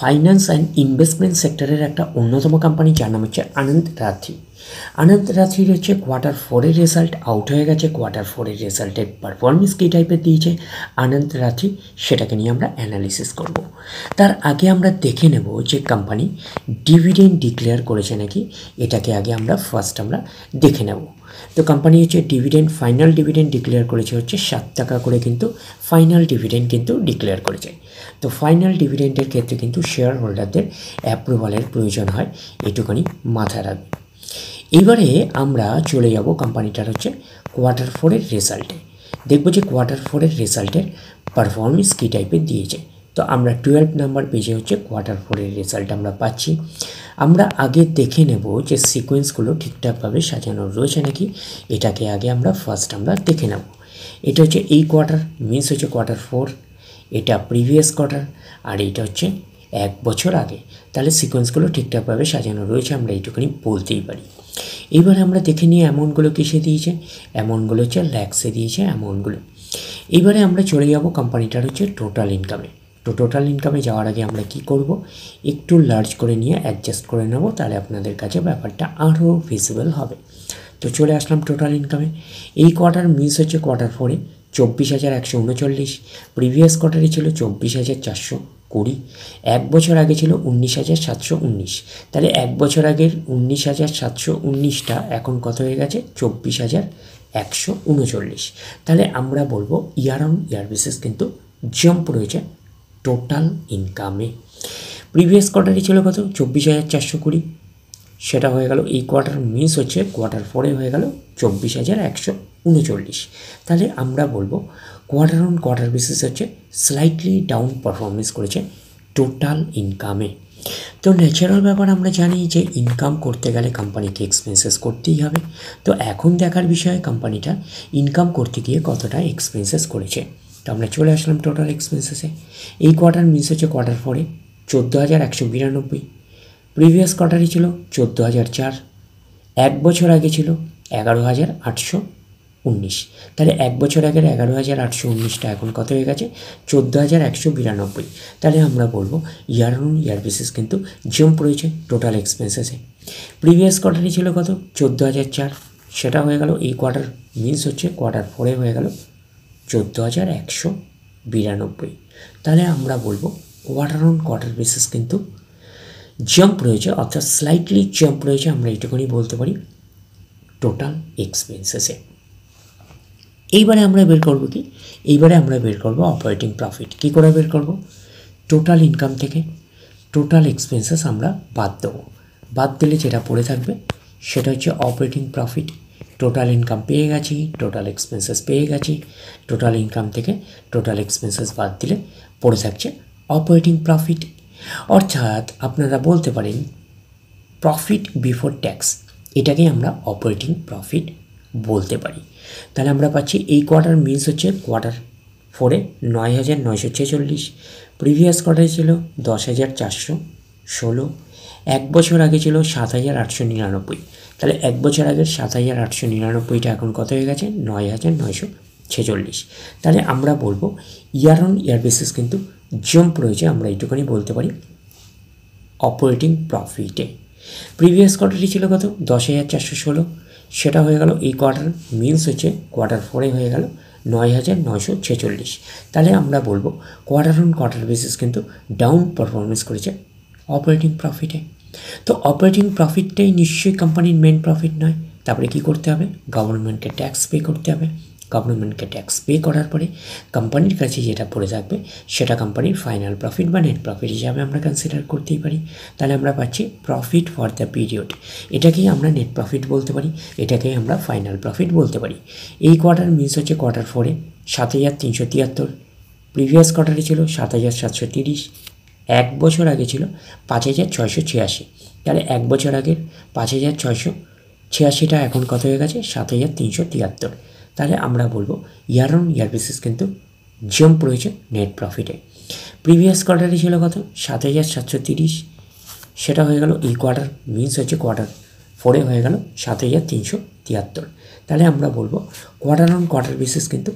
Finance and investment সেক্টরের একটা অন্যতম কোম্পানি, যার নাম হচ্ছে আনন্দ রাথি। আনন্দ রাথির হচ্ছে Q4 রেজাল্ট আউট হয়ে গেছে। Q4 রেজাল্টের পারফরমেন্স কী টাইপের দিয়েছে আনন্দ রাথি, সেটাকে নিয়ে আমরা অ্যানালিসিস করব। তার আগে আমরা দেখে নেব যে কোম্পানি ডিভিডেন্ড ডিক্লেয়ার করেছে নাকি, এটাকে আগে আমরা দেখে নেব। তো কোম্পানি হচ্ছে ফাইনাল ডিভিডেন্ড ডিক্লেয়ার করেছে হচ্ছে 7 টাকা করে, কিন্তু ফাইনাল ডিভিডেন্ড কিন্তু ডিক্লেয়ার করেছে। তো ফাইনাল ডিভিডেন্ডের ক্ষেত্রে কিন্তু শেয়ার হোল্ডারদের অ্যাপ্রুভালের প্রয়োজন হয়, এটুখানি মাথায় রাখবে। এবারে আমরা চলে যাব কোম্পানিটার হচ্ছে Q4 রেজাল্টে, দেখব যে Q4 রেজাল্টের পারফরমেন্স কী টাইপের দিয়েছে। তো আমরা 12 নাম্বার পেজে হচ্ছে Q4 রেজাল্ট আমরা পাচ্ছি। আমরা আগে দেখে নেব যে সিকোয়েন্সগুলো ঠিকঠাকভাবে সাজানো রয়েছে নাকি, এটাকে আগে আমরা দেখে নেব। এটা হচ্ছে এই কোয়ার্টার, মিনস হচ্ছে Q4, এটা প্রিভিয়াস কোয়ার্টার, আর এটা হচ্ছে 1 বছর আগে। তাহলে সিকোয়েন্সগুলো ঠিকঠাকভাবে সাজানো রয়েছে, আমরা এইটুখানি বলতেই পারি। এবার আমরা দেখে নিই অ্যামাউন্টগুলো কিসে দিয়েছে। অ্যামাউন্টগুলো হচ্ছে ল্যাক্সে দিয়েছে অ্যামাউন্টগুলো। এবারে আমরা চলে যাব কোম্পানিটার হচ্ছে টোটাল ইনকামে। তো টোটাল ইনকামে যাওয়ার আগে আমরা কি করব, একটু লার্জ করে নিয়ে অ্যাডজাস্ট করে নেব, তাহলে আপনাদের কাছে ব্যাপারটা আরও ভিজিবল হবে। তো চলে আসলাম টোটাল ইনকামে। এই কোয়ার্টার মিস হচ্ছে Q4 24,139, প্রিভিয়াস কোয়ার্টারে ছিল 24,420, 1 বছর আগে ছিল 19,719। তাহলে 1 বছর আগের 19,719টা এখন কত হয়ে গেছে 24,139। তাহলে আমরা বলবো ইয়ার অন ইয়ার বেসিস কিন্তু জাম্প রয়েছে টোটাল ইনকামে। প্রিভিয়াস কোয়ার্টারে ছিল কত 24,420, সেটা হয়ে গেল এই কোয়ার্টার মিস হচ্ছে Q4 হয়ে গেল 24,139। তাহলে আমরা বলবো কোয়ার্টার অন কোয়ার্টার বেসিস হচ্ছে স্লাইটলি ডাউন পারফরমেন্স করেছে টোটাল ইনকামে। তো ন্যাচারাল ব্যাপার, আমরা জানি যে ইনকাম করতে গেলে কোম্পানিকে এক্সপেন্সেস করতেই হবে। তো এখন দেখার বিষয় কোম্পানিটা ইনকাম করতে গিয়ে কতটা এক্সপেন্সেস করেছে। তো আমরা চলে আসলাম টোটাল এক্সপেন্সেসে। এই কোয়ার্টার মিস হচ্ছে Q4 14,192, প্রিভিয়াস কোয়ার্টারে ছিল 14,004, 1 বছর আগে ছিল 11,819। তাহলে 1 বছর আগের 11,819টা এখন কত হয়ে গেছে 14,192। তাহলে আমরা বলবো ইয়ার অন ইয়ার বেসিস কিন্তু জাম্প রয়েছে টোটাল এক্সপেন্সেসে। প্রিভিয়াস কোয়ার্টারে ছিল কত 14,004, সেটা হয়ে গেল এই কোয়ার্টার মিনস হচ্ছে Q4 হয়ে গেল 14,192। তাহলে আমরা বলবো কোয়ার্টার অন কোয়ার্টার বেসিস কিন্তু জাম্প রয়েছে, অর্থাৎ স্লাইটলি জাম্প রয়েছে, আমরা এইটুকুনি বলতে পারি টোটাল এক্সপেন্সেসে। এইবারে আমরা বের করব কি, এইবারে আমরা বের করব অপারেটিং প্রফিট। কী করে বের করব, টোটাল ইনকাম থেকে টোটাল এক্সপেন্সেস আমরা বাদ দেবো। বাদ দিলে যেটা পড়ে থাকবে সেটা হচ্ছে অপারেটিং প্রফিট। টোটাল ইনকাম পেয়ে গেছি, টোটাল এক্সপেন্সেস পেয়ে গেছি, টোটাল ইনকাম থেকে টোটাল এক্সপেন্সেস বাদ দিলে পড়ে থাকছে অপারেটিং প্রফিট। অর্থাৎ আপনারা বলতে পারেন প্রফিট বিফোর ট্যাক্স, এটাকেই আমরা অপারেটিং প্রফিট বলতে পারি। তাহলে আমরা পাচ্ছি এই কোয়ার্টার মিনস হচ্ছে Q4 9,946, প্রিভিয়াস কোয়ার্টারে ছিল 10,416, 1 বছর আগে ছিল 7,899। তাহলে 1 বছর আগের 7,899টা এখন কত হয়ে গেছে 9,946। তাহলে আমরা বলবো ইয়ার অন ইয়ার বেসিস কিন্তু জাম্প রয়েছে, আমরা এইটুখানি বলতে পারি অপারেটিং প্রফিটে। প্রিভিয়াস কোয়ার্টারটি ছিল কত 10,416, সেটা হয়ে গেল এই কোয়ার্টার মিনস হচ্ছে Q4 হয়ে গেল 9,946। তাহলে আমরা বলবো কোয়ার্টার অন কোয়ার্টার বেসিস কিন্তু ডাউন পারফরমেন্স করেছে অপারেটিং প্রফিটে। তো অপারেটিং প্রফিটটাই নিশ্চয়ই কোম্পানির মেন প্রফিট নয়। তারপরে কি করতে হবে, গভর্নমেন্টকে ট্যাক্স পে করতে হবে। গভর্নমেন্টকে ট্যাক্স পে করার পরে কোম্পানির কাছে যেটা পড়ে থাকবে সেটা কোম্পানির ফাইনাল প্রফিট বা নেট প্রফিট হিসাবে আমরা কনসিডার করতেই পারি। তাহলে আমরা পাচ্ছি প্রফিট ফর দ্য পিরিয়ড, এটাকেই আমরা নেট প্রফিট বলতে পারি, এটাকেই আমরা ফাইনাল প্রফিট বলতে পারি। এই কোয়ার্টার মিস হচ্ছে Q4 7,373, প্রিভিয়াস কোয়ার্টারে ছিল 7,730, 1 বছর আগে ছিল 5,686। তাহলে 1 বছর আগের 5,686টা এখন কত হয়ে গেছে 7,373। তাহলে আমরা বলবো ইয়ার অন ইয়ার বেসিস কিন্তু জাম্প রয়েছে নেট প্রফিটে। প্রিভিয়াস কোয়ার্টারে ছিল কত 7,730, সেটা হয়ে গেল এই কোয়ার্টার মিনস হচ্ছে Q4 হয়ে গেল 7,373। তাহলে আমরা বলবো কোয়ার্টার অন কোয়ার্টার বেসিস কিন্তু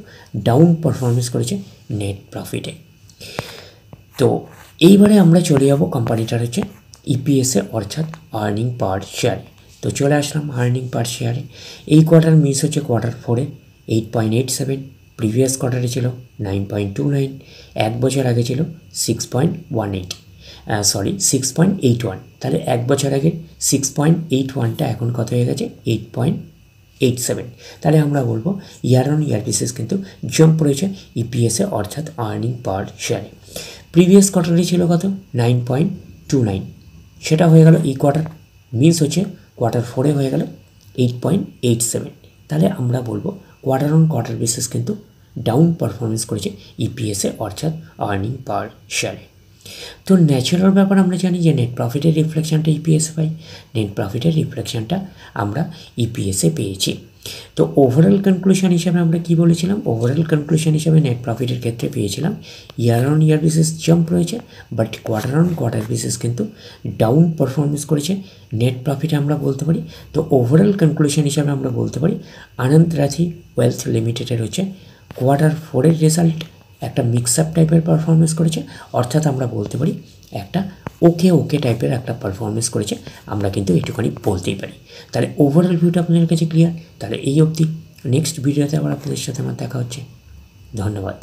ডাউন পারফরমেন্স করেছে নেট প্রফিটে। তো এইবারে আমরা চলে যাব কোম্পানিটার হচ্ছে ইপিএসে অর্থাৎ আর্নিং পার শেয়ার। তো চলে আসলাম আর্নিং পার শেয়ারে। এই কোয়ার্টার মিস হচ্ছে কোয়ার্টার 4-এ 8.87, প্রিভিয়াস কোয়ার্টারে ছিল 9.29, এক বছর আগে ছিল 6.18, 6.81। তাহলে এক বছর আগে 6.81টা এখন কত হয়ে গেছে 8.87। তাহলে আমরা বলবো ইয়ার অন ইয়ার বেসিস কিন্তু জাম্প রয়েছে ইপিএসে অর্থাৎ আর্নিং পার শেয়ারে। প্রিভিয়াস কোয়ার্টারে ছিল কত 9.29, সেটা হয়ে গেল এই কোয়ার্টার মিস হচ্ছে কোয়ার্টার 4-এ হয়ে গেল 8.87। তাহলে আমরা বলবো কোয়ার্টার অন কোয়ার্টার বেসিস কিন্তু ডাউন পারফরমেন্স করেছে ইপিএসে অর্থাৎ আর্নিং পার শেয়ারে। তো ন্যাচারাল ব্যাপার আমরা জানি যে নেট প্রফিটের রিফ্লেকশানটা ইপিএসে পাই, নেট প্রফিটের রিফ্লেকশানটা আমরা ইপিএসে পেয়েছি। তো ওভারঅল কনক্লুশন হিসাবে আমরা কি বলেছিলাম, ওভারঅল কনক্লুশন হিসাবে নেট প্রফিটের ক্ষেত্রে পেয়েছিলাম year on year basis jump রয়েছে, but quarter on quarter basis কিন্তু ডাউন পারফরমেন্স করেছে নেট প্রফিটে আমরা বলতে পারি। তো ওভারঅল কনক্লুশন হিসাবে আমরা বলতে পারি আনন্দ রাথি ওয়েলথ লিমিটেডের হচ্ছে কোয়ার্টার 4-এর রেজাল্ট একটা মিক্স আপ টাইপের পারফরমেন্স করেছে, অর্থাৎ আমরা বলতে পারি একটা ওকে টাইপের একটা পারফরমেন্স করেছে, আমরা কিন্তু একটুখানি বলতেই পারি। তাহলে ওভারঅল ভিউটা আপনাদের কাছে ক্লিয়ার। তাহলে এই অবধি, নেক্সট ভিডিওতে আবার আপনাদের সাথে আমার দেখা হচ্ছে। ধন্যবাদ।